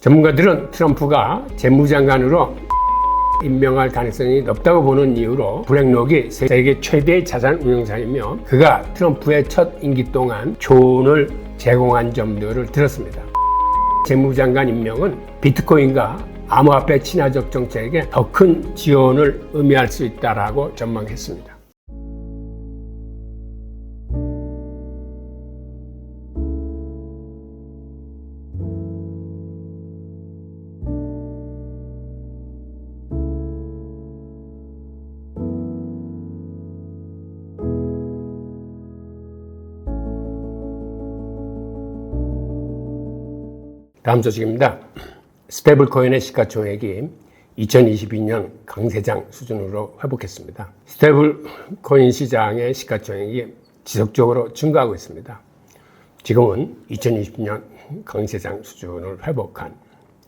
전문가들은 트럼프가 재무장관으로 임명할 가능성이 높다고 보는 이유로 블랙록이 세계 최대의 자산 운용사이며 그가 트럼프의 첫 임기 동안 조언을 제공한 점들을 들었습니다. 재무장관 임명은 비트코인과 암호화폐 친화적 정책에 더 큰 지원을 의미할 수 있다라고 전망했습니다. 다음 소식입니다. 스테이블코인의 시가총액이 2022년 강세장 수준으로 회복했습니다. 스테이블코인 시장의 시가총액이 지속적으로 증가하고 있습니다. 지금은 2020년 강세장 수준을 회복한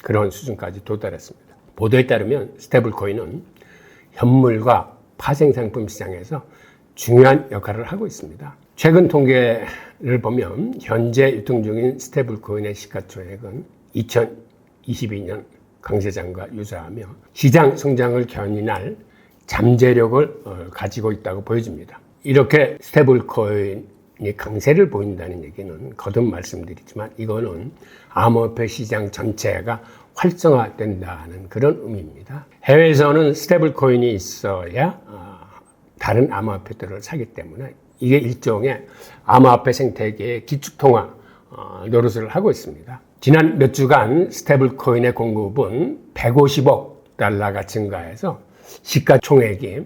그런 수준까지 도달했습니다. 보도에 따르면 스테이블코인은 현물과 파생상품 시장에서 중요한 역할을 하고 있습니다. 최근 통계를 보면 현재 유통 중인 스테이블코인의 시가총액은 2022년 강세장과 유사하며 시장 성장을 견인할 잠재력을 가지고 있다고 보여집니다. 이렇게 스테이블코인이 강세를 보인다는 얘기는 거듭 말씀드리지만 이거는 암호화폐 시장 전체가 활성화된다는 그런 의미입니다. 해외에서는 스테이블코인이 있어야 다른 암호화폐들을 사기 때문에 이게 일종의 암호화폐 생태계의 기축통화 노릇을 하고 있습니다. 지난 몇 주간 스테이블코인의 공급은 150억 달러가 증가해서 시가총액이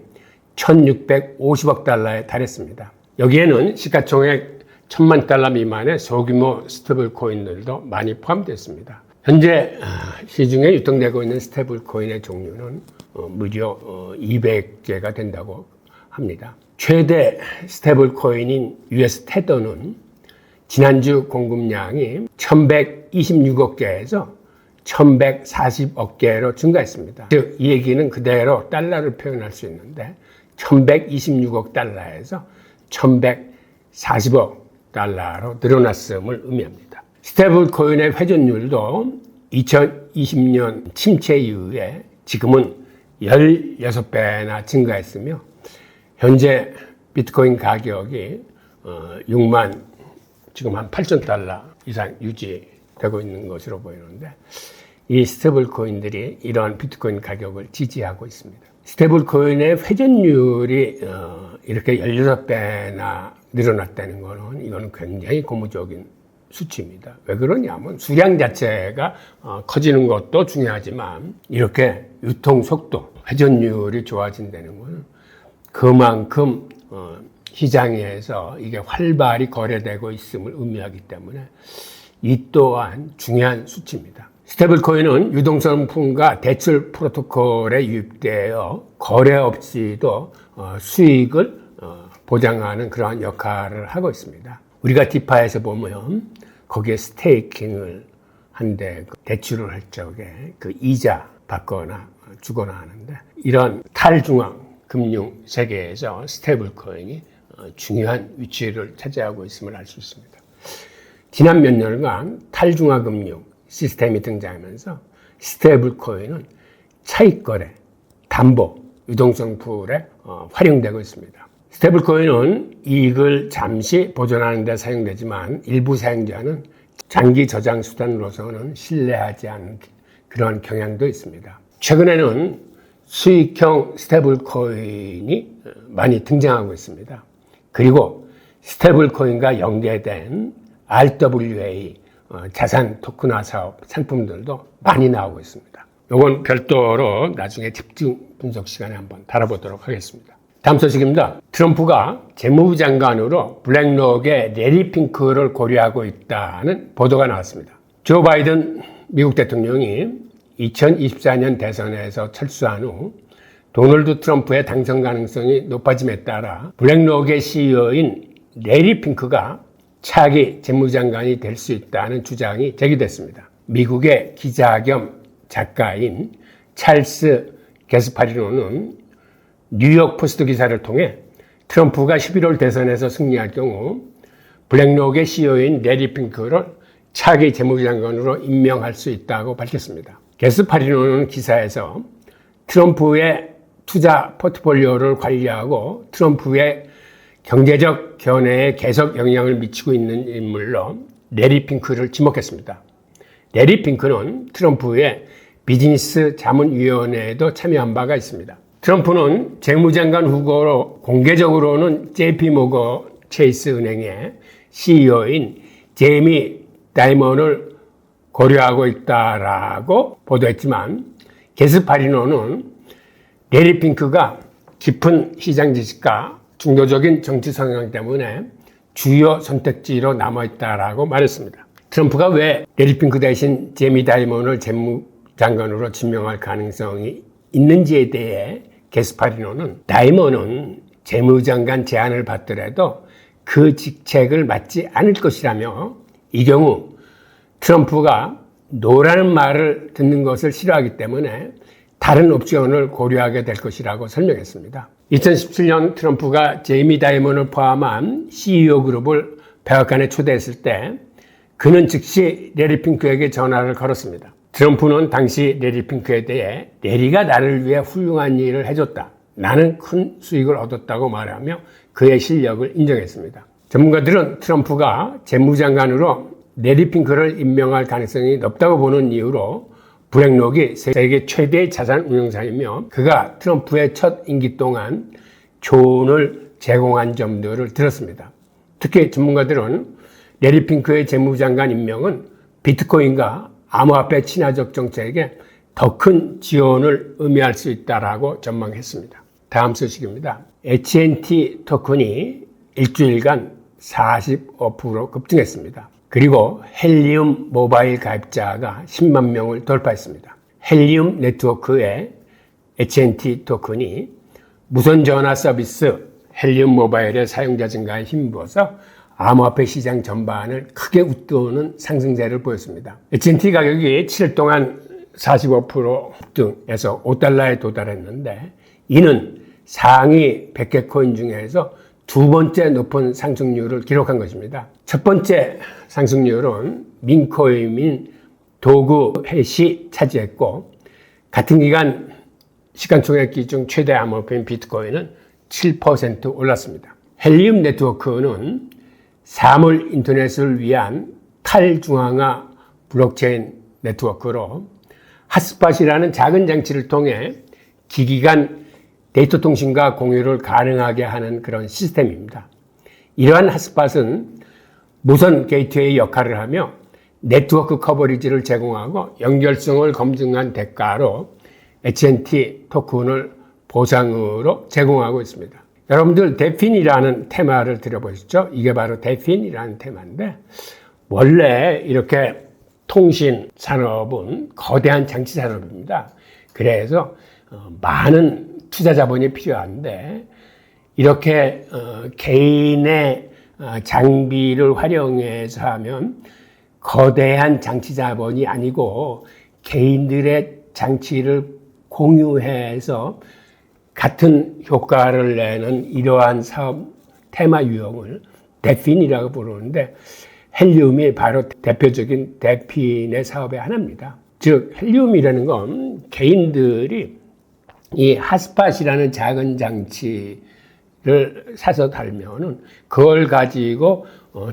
1650억 달러에 달했습니다. 여기에는 시가총액 1000만 달러 미만의 소규모 스테이블코인들도 많이 포함되어 있습니다. 현재 시중에 유통되고 있는 스테이블코인의 종류는 무려 200개가 된다고 합니다. 최대 스테이블코인인 US 테더는 지난주 공급량이 1126억 개에서 1140억 개로 증가했습니다. 즉, 이 얘기는 그대로 달러를 표현할 수 있는데 1126억 달러에서 1140억 달러로 늘어났음을 의미합니다. 스테이블코인의 회전율도 2020년 침체 이후에 지금은 16배나 증가했으며 현재 비트코인 가격이 6만 지금 한 8,000달러 이상 유지되고 있는 것으로 보이는데 이 스테이블코인들이 이러한 비트코인 가격을 지지하고 있습니다. 스테이블코인의 회전율이 이렇게 16배나 늘어났다는 것은 이거는 굉장히 고무적인 수치입니다. 왜 그러냐면 수량 자체가 커지는 것도 중요하지만 이렇게 유통 속도, 회전율이 좋아진다는 것은 그만큼 시장에서 이게 활발히 거래되고 있음을 의미하기 때문에 이 또한 중요한 수치입니다. 스테이블코인은 유동성품과 대출 프로토콜에 유입되어 거래 없이도 수익을 보장하는 그러한 역할을 하고 있습니다. 우리가 디파에서 보면 거기에 스테이킹을 한데 대출을 할 적에 그 이자 받거나 주거나 하는데 이런 탈중앙 금융 세계에서 스테이블코인이 중요한 위치를 차지하고 있음을 알 수 있습니다. 지난 몇 년간 탈중앙 금융 시스템이 등장하면서 스테이블코인은 차익거래, 담보, 유동성 풀에 활용되고 있습니다. 스테이블코인은 이익을 잠시 보존하는 데 사용되지만 일부 사용자는 장기 저장 수단으로서는 신뢰하지 않는 그런 경향도 있습니다. 최근에는 수익형 스테이블코인이 많이 등장하고 있습니다. 그리고 스테이블코인과 연계된 RWA 자산 토큰화 사업 상품들도 많이 나오고 있습니다. 이건 별도로 나중에 집중 분석 시간에 한번 다뤄보도록 하겠습니다. 다음 소식입니다. 트럼프가 재무부 장관으로 블랙록의 레리 핑크를 고려하고 있다는 보도가 나왔습니다. 조 바이든 미국 대통령이 2024년 대선에서 철수한 후 도널드 트럼프의 당선 가능성이 높아짐에 따라 블랙록의 CEO인 레리 핑크가 차기 재무장관이 될 수 있다는 주장이 제기됐습니다. 미국의 기자 겸 작가인 찰스 게스파리노는 뉴욕 포스트 기사를 통해 트럼프가 11월 대선에서 승리할 경우 블랙록의 CEO인 레리 핑크를 차기 재무장관으로 임명할 수 있다고 밝혔습니다. 게스파리노는 기사에서 트럼프의 투자 포트폴리오를 관리하고 트럼프의 경제적 견해에 계속 영향을 미치고 있는 인물로 레리 핑크를 지목했습니다. 레리 핑크는 트럼프의 비즈니스 자문위원회에도 참여한 바가 있습니다. 트럼프는 재무장관 후보로 공개적으로는 JP모건 체이스 은행의 CEO인 제이미 다이먼을 고려하고 있다라고 보도했지만 게스파리노는 레리 핑크가 깊은 시장 지식과 중도적인 정치 성향 때문에 주요 선택지로 남아있다라고 말했습니다. 트럼프가 왜 레리 핑크 대신 제이미 다이먼을 재무장관으로 지명할 가능성이 있는지에 대해 게스파리노는 다이먼은 재무장관 제안을 받더라도 그 직책을 맡지 않을 것이라며 이 경우 트럼프가 노라는 말을 듣는 것을 싫어하기 때문에 다른 옵션을 고려하게 될 것이라고 설명했습니다. 2017년 트럼프가 제이미 다이먼을 포함한 CEO 그룹을 백악관에 초대했을 때 그는 즉시 레리 핑크에게 전화를 걸었습니다. 트럼프는 당시 레리 핑크에 대해 레리가 나를 위해 훌륭한 일을 해줬다. 나는 큰 수익을 얻었다고 말하며 그의 실력을 인정했습니다. 전문가들은 트럼프가 재무장관으로 레리 핑크를 임명할 가능성이 높다고 보는 이유로 블랙록이 세계 최대의 자산 운용사이며 그가 트럼프의 첫 임기 동안 조언을 제공한 점들을 들었습니다. 특히 전문가들은 레리 핑크의 재무장관 임명은 비트코인과 암호화폐 친화적 정책에 더 큰 지원을 의미할 수 있다라고 전망했습니다. 다음 소식입니다. AT&T 토큰이 일주일간 45% 급등했습니다. 그리고 헬리움 모바일 가입자가 10만 명을 돌파했습니다. 헬리움 네트워크의 AT&T 토큰이 무선 전화 서비스 헬리움 모바일의 사용자 증가에 힘입어서 암호화폐 시장 전반을 크게 웃도는 상승세를 보였습니다. AT&T 가격이 7일 동안 45% 급등해서 $5에 도달했는데 이는 상위 100개 코인 중에서 두 번째 높은 상승률을 기록한 것입니다. 첫 번째 상승률은 민코인인 도구 햇이 차지했고 같은 기간 시간총액 중 최대 암호화폐인 비트코인은 7% 올랐습니다. 헬리움 네트워크는 사물 인터넷을 위한 탈중앙화 블록체인 네트워크로 핫스팟이라는 작은 장치를 통해 기기 간 데이터 통신과 공유를 가능하게 하는 그런 시스템입니다. 이러한 핫스팟은 무선 게이트웨이 역할을 하며 네트워크 커버리지를 제공하고 연결성을 검증한 대가로 AT&T 토큰을 보상으로 제공하고 있습니다. 여러분들 데핀이라는 테마를 들어보셨죠? 이게 바로 데핀이라는 테마인데 원래 이렇게 통신 산업은 거대한 장치 산업입니다. 그래서 많은 투자 자본이 필요한데 이렇게 개인의 장비를 활용해서 하면 거대한 장치 자본이 아니고 개인들의 장치를 공유해서 같은 효과를 내는 이러한 사업 테마 유형을 데핀이라고 부르는데 헬리움이 바로 대표적인 데핀의 사업의 하나입니다. 즉 헬리움이라는 건 개인들이 이 핫스팟이라는 작은 장치를 사서 달면은 그걸 가지고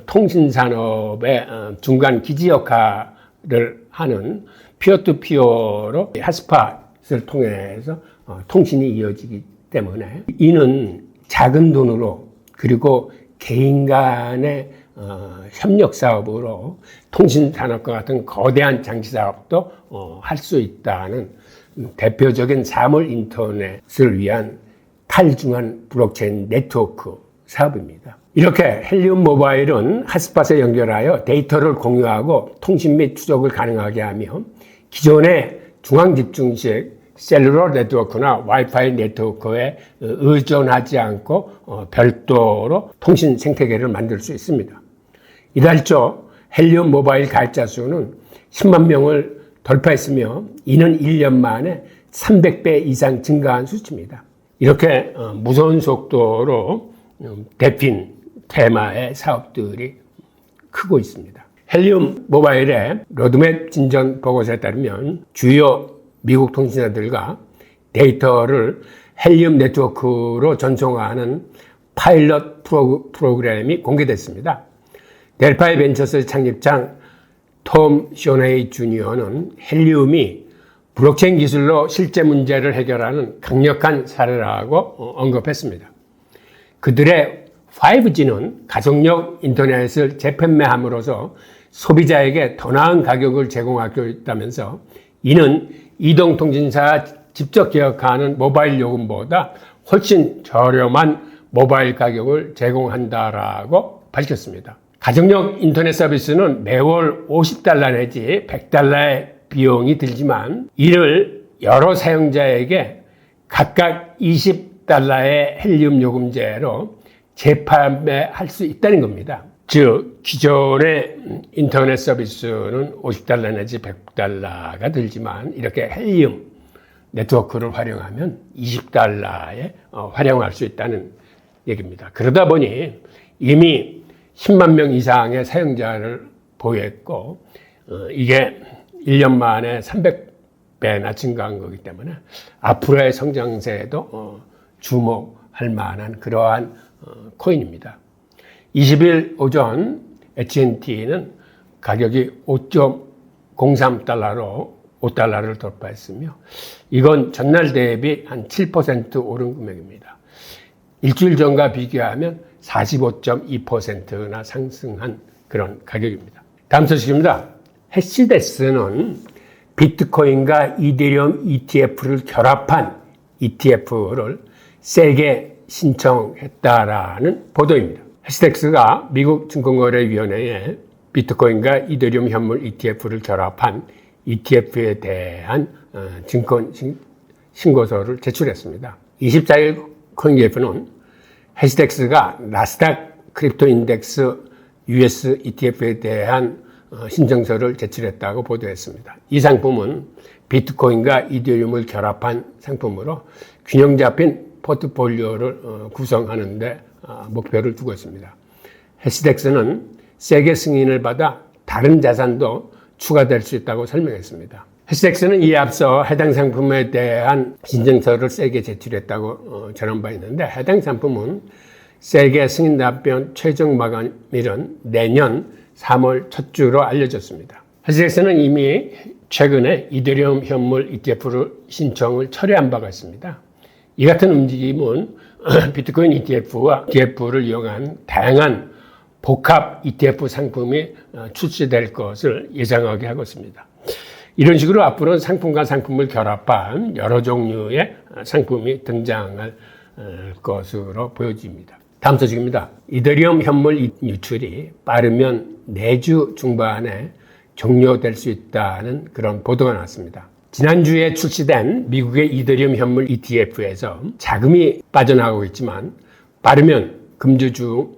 통신산업의 중간 기지 역할을 하는 피어투피어로 핫스팟을 통해서 통신이 이어지기 때문에 이는 작은 돈으로 그리고 개인 간의 협력 사업으로 통신 산업과 같은 거대한 장치 사업도 할 수 있다는 대표적인 사물 인터넷을 위한 탈중앙 블록체인 네트워크 사업입니다. 이렇게 헬리움 모바일은 핫스팟에 연결하여 데이터를 공유하고 통신 및 추적을 가능하게 하며 기존의 중앙 집중식 셀룰러 네트워크나 와이파이 네트워크에 의존하지 않고 별도로 통신 생태계를 만들 수 있습니다. 이달 초 헬리움 모바일 가입자 수는 10만 명을 돌파했으며 이는 1년 만에 300배 이상 증가한 수치입니다. 이렇게 무서운 속도로 데핀 테마의 사업들이 크고 있습니다. 헬리움 모바일의 로드맵 진전 보고서에 따르면 주요 미국 통신사들과 데이터를 헬리움 네트워크로 전송하는 파일럿 프로그램이 공개됐습니다. 델파이 벤처스 창립장 톰 쇼네이 주니어는 헬리움이 블록체인 기술로 실제 문제를 해결하는 강력한 사례라고 언급했습니다. 그들의 5G는 가속력 인터넷을 재판매함으로써 소비자에게 더 나은 가격을 제공하고 있다면서 이는 이동통신사가 직접 계약하는 모바일 요금보다 훨씬 저렴한 모바일 가격을 제공한다라고 밝혔습니다. 가정용 인터넷 서비스는 매월 $50 내지 $100의 비용이 들지만 이를 여러 사용자에게 각각 $20의 헬리움 요금제로 재판매할 수 있다는 겁니다. 즉 기존의 인터넷 서비스는 $50 내지 $100가 들지만 이렇게 헬리움 네트워크를 활용하면 $20에 활용할 수 있다는 얘기입니다. 그러다 보니 이미 10만 명 이상의 사용자를 보유했고 이게 1년 만에 300배나 증가한 거기 때문에 앞으로의 성장세에도 주목할 만한 그러한 코인입니다. 20일 오전 AT&T는 가격이 $5.03로 $5를 돌파했으며 이건 전날 대비 한 7% 오른 금액입니다. 일주일 전과 비교하면 45.2%나 상승한 그런 가격입니다. 다음 소식입니다. 해시덱스는 비트코인과 이더리움 ETF를 결합한 ETF를 세게 신청했다라는 보도입니다. 해시덱스가 미국 증권거래위원회에 비트코인과 이더리움 현물 ETF를 결합한 ETF에 대한 증권 신고서를 제출했습니다. 24일 코인게이프는 해시덱스가 나스닥 크립토 인덱스 US ETF에 대한 신청서를 제출했다고 보도했습니다. 이 상품은 비트코인과 이더리움을 결합한 상품으로 균형 잡힌 포트폴리오를 구성하는 데 목표를 두고 있습니다. 해시덱스는 세계 승인을 받아 다른 자산도 추가될 수 있다고 설명했습니다. 해시덱스는 이에 앞서 해당 상품에 대한 신청서를 세게 제출했다고 전한 바 있는데 해당 상품은 세계 승인 답변 최종 마감일은 내년 3월 첫 주로 알려졌습니다. 해시덱스는 이미 최근에 이더리움 현물 ETF를 신청을 철회한 바가 있습니다. 이 같은 움직임은 비트코인 ETF와 ETF를 이용한 다양한 복합 ETF 상품이 출시될 것을 예상하게 하고 있습니다. 이런 식으로 앞으로는 상품과 상품을 결합한 여러 종류의 상품이 등장할 것으로 보여집니다. 다음 소식입니다. 이더리움 현물 유출이 빠르면 내주 중반에 종료될 수 있다는 그런 보도가 나왔습니다. 지난주에 출시된 미국의 이더리움 현물 ETF에서 자금이 빠져나가고 있지만 빠르면 금주 중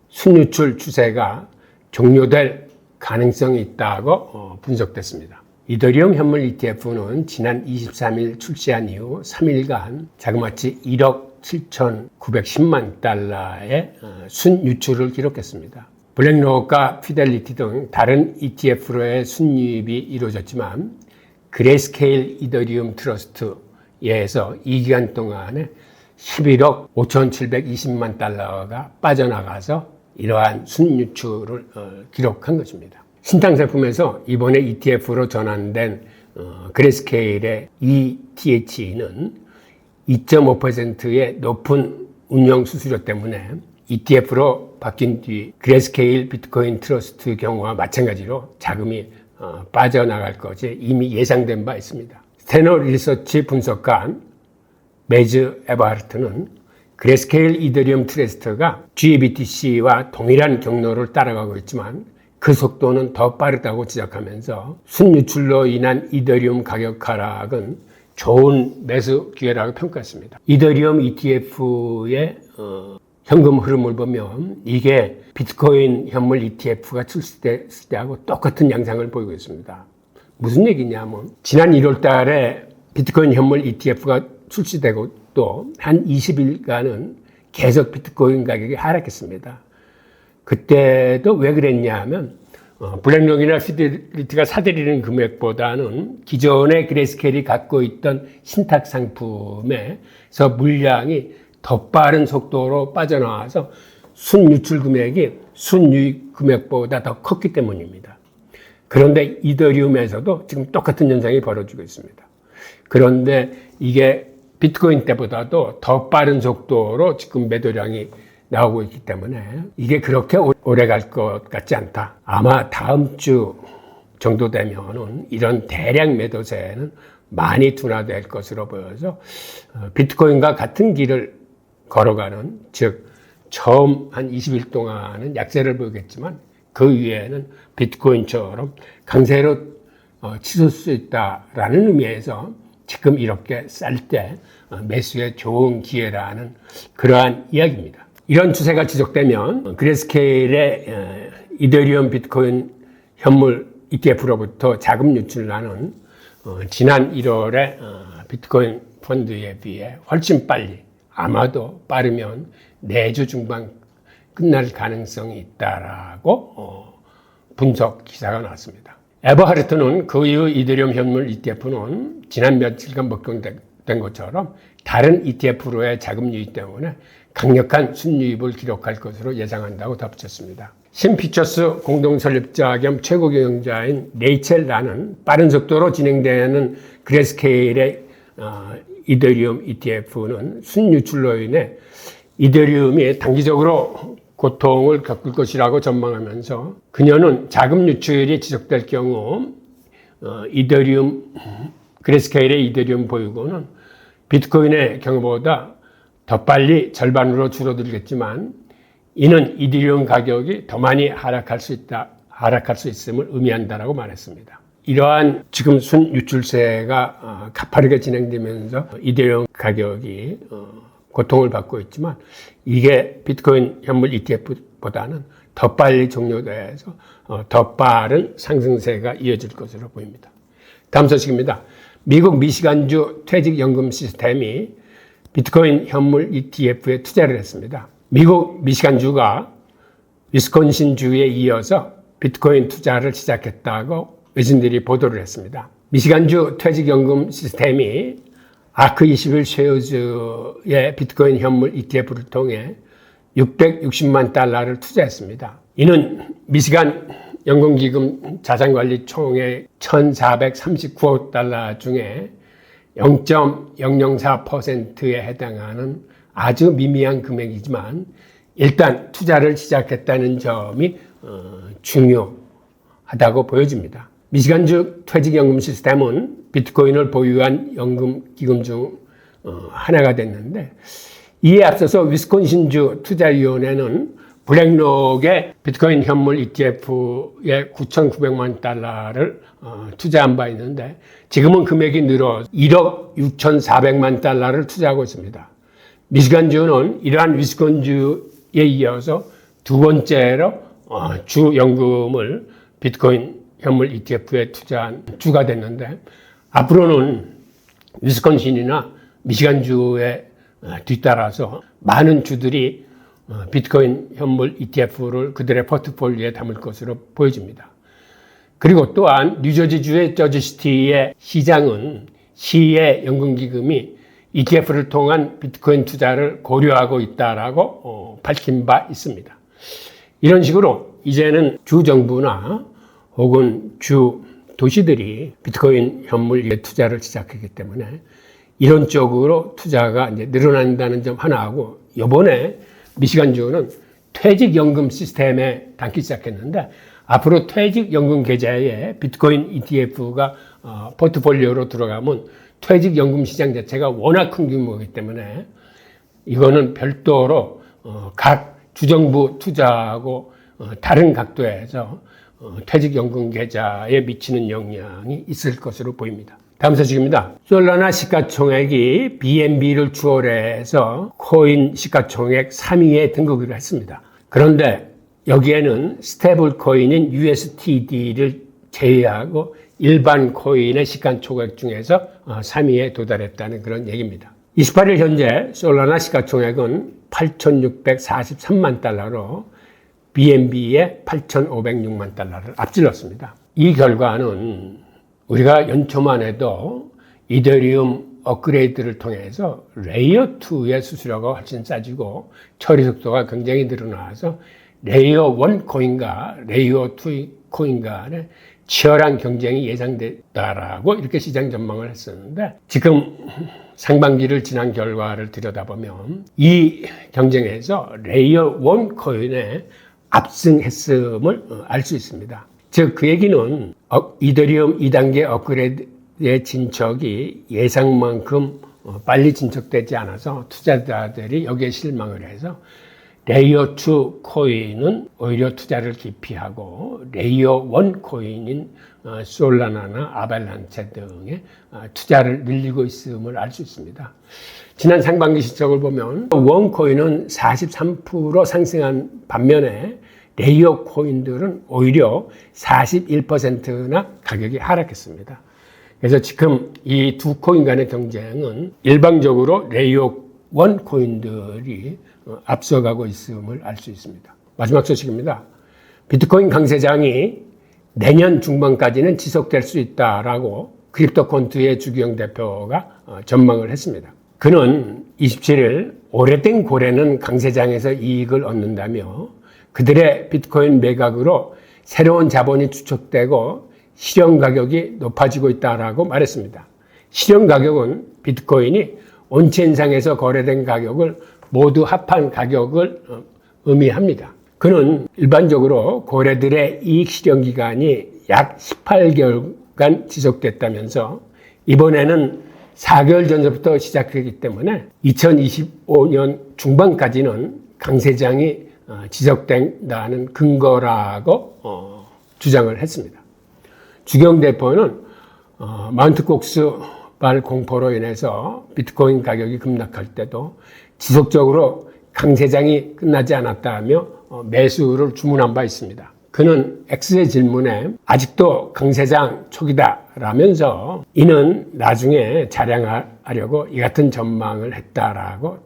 순유출 추세가 종료될 가능성이 있다고 분석됐습니다. 이더리움 현물 ETF는 지난 23일 출시한 이후 3일간 자그마치 1억 7,910만 달러의 순유출을 기록했습니다. 블랙록과 피델리티 등 다른 ETF로의 순유입이 이루어졌지만 그레이스케일 이더리움 트러스트에서 이 기간 동안에 11억 5,720만 달러가 빠져나가서 이러한 순유출을 기록한 것입니다. 신탁상품에서 이번에 ETF로 전환된 그레이스케일의 ETH는 2.5%의 높은 운영 수수료 때문에 ETF로 바뀐 뒤 그레이스케일 비트코인 트러스트 경우와 마찬가지로 자금이 빠져나갈 것이 이미 예상된 바 있습니다. 스테너 리서치 분석관 매즈 에버하르트는 그레이스케일 이더리움 트러스트가 GBTC와 동일한 경로를 따라가고 있지만 그 속도는 더 빠르다고 지적하면서 순유출로 인한 이더리움 가격 하락은 좋은 매수 기회라고 평가했습니다. 이더리움 ETF의 현금 흐름을 보면 이게 비트코인 현물 ETF가 출시됐을 때하고 똑같은 양상을 보이고 있습니다. 무슨 얘기냐면 지난 1월 달에 비트코인 현물 ETF가 출시되고 또 한 20일간은 계속 비트코인 가격이 하락했습니다. 그때도 왜 그랬냐 하면 블랙록이나 피델리티가 사들이는 금액보다는 기존의 그레이스케일이 갖고 있던 신탁 상품에서 물량이 더 빠른 속도로 빠져나와서 순유출 금액이 순유입 금액보다 더 컸기 때문입니다. 그런데 이더리움에서도 지금 똑같은 현상이 벌어지고 있습니다. 그런데 이게 비트코인 때보다도 더 빠른 속도로 지금 매도량이 나오고 있기 때문에 이게 그렇게 오래 갈 것 같지 않다. 아마 다음 주 정도 되면은 이런 대량 매도세는 많이 둔화될 것으로 보여서 비트코인과 같은 길을 걸어가는, 즉 처음 한 20일 동안은 약세를 보이겠지만 그 위에는 비트코인처럼 강세로 치솟을 수 있다라는 의미에서 지금 이렇게 쌀 때 매수에 좋은 기회라는 그러한 이야기입니다. 이런 추세가 지속되면 그레이스케일의 이더리움 비트코인 현물 ETF로부터 자금 유출하는 지난 1월에 비트코인 펀드에 비해 훨씬 빨리, 아마도 빠르면 내주 중반 끝날 가능성이 있다라고 분석 기사가 나왔습니다. 에버하르트는 그 이후 이더리움 현물 ETF는 지난 며칠간 목격된 것처럼 다른 ETF로의 자금 유입 때문에 강력한 순유입을 기록할 것으로 예상한다고 덧붙였습니다. 신피처스 공동 설립자 겸 최고 경영자인 레이첼 라는 빠른 속도로 진행되는 그레이스케일의 이더리움 ETF는 순유출로 인해 이더리움이 단기적으로 고통을 겪을 것이라고 전망하면서 그녀는 자금 유출이 지속될 경우 이더리움 그레이스케일의 이더리움 보유고는 비트코인의 경우보다 더 빨리 절반으로 줄어들겠지만 이는 이더리움 가격이 더 많이 하락할 수 있음을 의미한다라고 말했습니다. 이러한 지금 순유출세가 가파르게 진행되면서 이더리움 가격이 고통을 받고 있지만 이게 비트코인 현물 ETF보다는 더 빨리 종료돼서 더 빠른 상승세가 이어질 것으로 보입니다. 다음 소식입니다. 미국 미시간주 퇴직연금 시스템이 비트코인 현물 ETF에 투자를 했습니다. 미국 미시간주가 위스콘신주에 이어서 비트코인 투자를 시작했다고 외신들이 보도를 했습니다. 미시간주 퇴직연금 시스템이 아크21 쉐어즈의 비트코인 현물 ETF를 통해 660만 달러를 투자했습니다. 이는 미시간 연금기금 자산관리 총액 1,439억 달러 중에 0.004%에 해당하는 아주 미미한 금액이지만 일단 투자를 시작했다는 점이 중요하다고 보여집니다. 미시간주 퇴직연금 시스템은 비트코인을 보유한 연금기금 중 하나가 됐는데 이에 앞서서 위스콘신주 투자위원회는 블랙록의 비트코인 현물 ETF에 9,900만 달러를 투자한 바 있는데 지금은 금액이 늘어 1억 6,400만 달러를 투자하고 있습니다. 미시간주는 이러한 위스콘주에 이어서 두 번째로 주 연금을 비트코인 현물 ETF에 투자한 주가 됐는데 앞으로는 위스콘신이나 미시간주에 뒤따라서 많은 주들이 비트코인 현물 ETF를 그들의 포트폴리오에 담을 것으로 보여집니다. 그리고 또한 뉴저지주의 저지시티의 시장은 시의 연금기금이 ETF를 통한 비트코인 투자를 고려하고 있다라고 밝힌 바 있습니다. 이런 식으로 이제는 주 정부나 혹은 주 도시들이 비트코인 현물 투자를 시작했기 때문에 이런 쪽으로 투자가 이제 늘어난다는 점 하나하고 이번에 미시간주는 퇴직연금 시스템에 담기 시작했는데 앞으로 퇴직연금 계좌에 비트코인 ETF가 포트폴리오로 들어가면 퇴직연금 시장 자체가 워낙 큰 규모이기 때문에 이거는 별도로 각 주정부 투자하고 다른 각도에서 퇴직연금 계좌에 미치는 영향이 있을 것으로 보입니다. 다음 소식입니다. 솔라나 시가총액이 BNB를 추월해서 코인 시가총액 3위에 등극을 했습니다. 그런데 여기에는 스테이블 코인인 USTD를 제외하고 일반 코인의 시가총액 중에서 3위에 도달했다는 그런 얘기입니다. 28일 현재 솔라나 시가총액은 8,643만 달러로 BNB의 8,506만 달러를 앞질렀습니다. 이 결과는 우리가 연초만 해도 이더리움 업그레이드를 통해서 레이어 2의 수수료가 훨씬 싸지고 처리 속도가 굉장히 늘어나서 레이어 1 코인과 레이어 2 코인 간의 치열한 경쟁이 예상됐다라고 이렇게 시장 전망을 했었는데, 지금 상반기를 지난 결과를 들여다보면 이 경쟁에서 레이어 1 코인에 압승했음을 알 수 있습니다. 즉, 그 얘기는 이더리움 2단계 업그레이드의 진척이 예상만큼 빨리 진척되지 않아서 투자자들이 여기에 실망을 해서 레이어 2 코인은 오히려 투자를 기피하고 레이어 1 코인인 솔라나나 아발란체 등의 투자를 늘리고 있음을 알 수 있습니다. 지난 상반기 실적을 보면 원 코인은 43% 상승한 반면에 레이어 코인들은 오히려 41%나 가격이 하락했습니다. 그래서 지금 이 두 코인 간의 경쟁은 일방적으로 레이어 1 코인들이 앞서가고 있음을 알 수 있습니다. 마지막 소식입니다. 비트코인 강세장이 내년 중반까지는 지속될 수 있다라고 크립토콘트의 주기영 대표가 전망을 했습니다. 그는 27일 오래된 고래는 강세장에서 이익을 얻는다며 그들의 비트코인 매각으로 새로운 자본이 축적되고 실현 가격이 높아지고 있다라고 말했습니다. 실현 가격은 비트코인이 온체인상에서 거래된 가격을 모두 합한 가격을 의미합니다. 그는 일반적으로 고래들의 이익 실현 기간이 약 18개월간 지속됐다면서 이번에는 4개월 전부터 시작했기 때문에 2025년 중반까지는 강세장이 지속된다는 근거라고 주장을 했습니다. 주경 대표는 마운트 곡스 발 공포로 인해서 비트코인 가격이 급락할 때도 지속적으로 강세장이 끝나지 않았다며 매수를 주문한 바 있습니다. 그는 X의 질문에 아직도 강세장 초기다라면서 이는 나중에 자랑하려고 이 같은 전망을 했다라고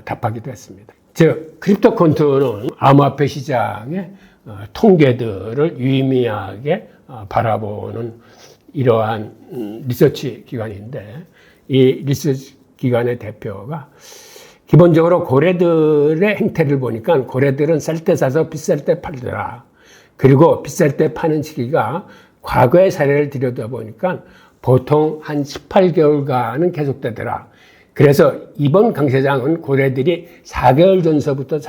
답하기도 했습니다. 즉, 크립토콘트는 암호화폐 시장의 통계들을 유의미하게 바라보는 이러한 리서치 기관인데, 이 리서치 기관의 대표가 기본적으로 고래들의 행태를 보니까 고래들은 쌀 때 사서 비쌀 때 팔더라. 그리고 비쌀 때 파는 시기가 과거의 사례를 들여다보니까 보통 한 18개월간은 계속되더라. 그래서 이번 강세장은 고래들이 4개월 전서부터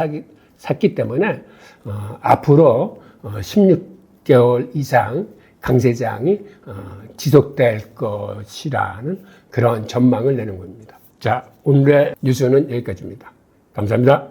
샀기 때문에 앞으로 16개월 이상 강세장이 지속될 것이라는 그런 전망을 내는 겁니다. 자, 오늘의 뉴스는 여기까지입니다. 감사합니다.